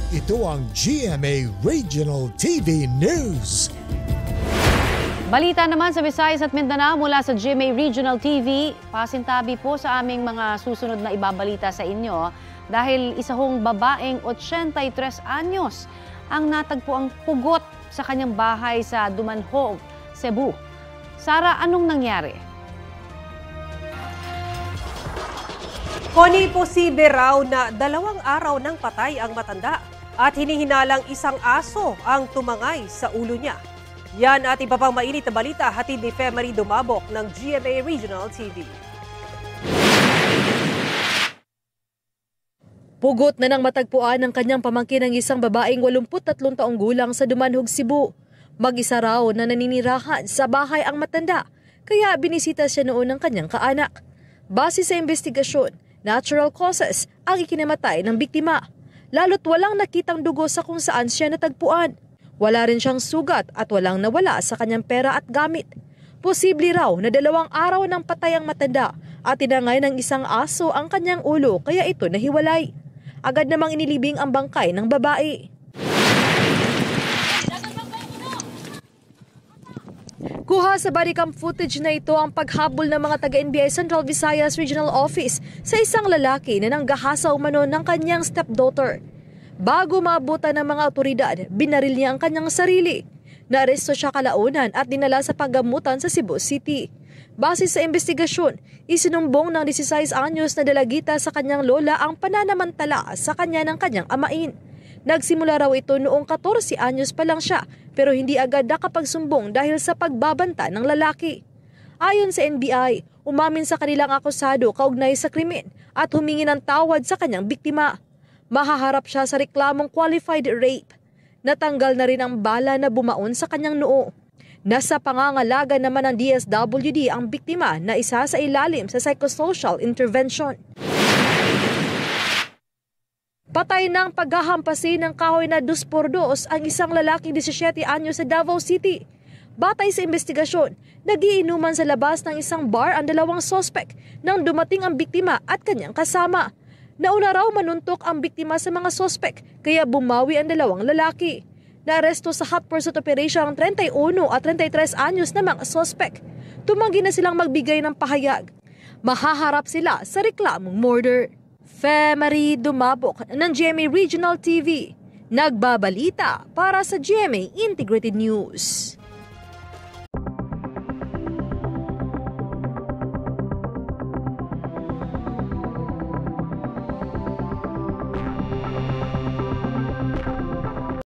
Ito ang GMA Regional TV News. Balita naman sa Visayas at Mindanao mula sa GMA Regional TV. Pasintabi po sa aming mga susunod na ibabalita sa inyo dahil isa hong babaeng 83 anyos ang natagpo ang pugot sa kanyang bahay sa Dumanhog, Cebu. Sara, anong nangyari? Koni, posible raw na 2 araw nang patay ang matanda at hinihinalang isang aso ang tumangay sa ulo niya. Yan at iba pang mainit na balita hatid ni Marie Dumabok ng GMA Regional TV. Pugot na nang matagpuan ng kanyang pamangkin ng isang babaeng 83 taong gulang sa Dumanhog, Cebu. Mag-isa raw na naninirahan sa bahay ang matanda, kaya binisita siya noon ng kanyang kaanak. Base sa investigasyon, natural causes ang ikinamatay ng biktima. Lalo't walang nakitang dugo sa kung saan siya natagpuan. Wala rin siyang sugat at walang nawala sa kanyang pera at gamit. Posible raw na 2 araw nang patay ang matanda at tinangay ng isang aso ang kanyang ulo kaya ito nahiwalay. Agad namang inilibing ang bangkay ng babae. Kuha sa bodycam footage na ito ang paghabol ng mga taga-NBI Central Visayas Regional Office sa isang lalaki na nanggahasa umano ng kanyang stepdaughter. Bago maabutan ng mga otoridad, binaril niya ang kanyang sarili. Naaresto siya kalaunan at dinala sa paggamutan sa Cebu City. Base sa investigasyon, isinumbong ng 16 anyos na dalagita sa kanyang lola ang pananamantala sa kanya ng kanyang amain. Nagsimula raw ito noong 14 anyos pa lang siya pero hindi agad nakapagsumbong dahil sa pagbabanta ng lalaki. Ayon sa NBI, umamin sa kanilang akusado kaugnay sa krimen at humingi ng tawad sa kanyang biktima. Mahaharap siya sa reklamong qualified rape. Natanggal na rin ang bala na bumaon sa kanyang noo. Nasa pangangalaga naman ng DSWD ang biktima na isa sa ilalim sa psychosocial intervention. Patay ng paghahampasin ng kahoy na 2x2 ang isang lalaking 17 anyos sa Davao City. Batay sa investigasyon, nagiinuman sa labas ng isang bar ang 2 sospek nang dumating ang biktima at kanyang kasama. Nauna raw manuntok ang biktima sa mga sospek kaya bumawi ang 2 lalaki. Naaresto sa hot pursuit operation ang 31 at 33 anyos na mga sospek. Tumanggi na silang magbigay ng pahayag. Mahaharap sila sa reklamong murder. Marie Dumabok ng GMA Regional TV. Nagbabalita para sa GMA Integrated News.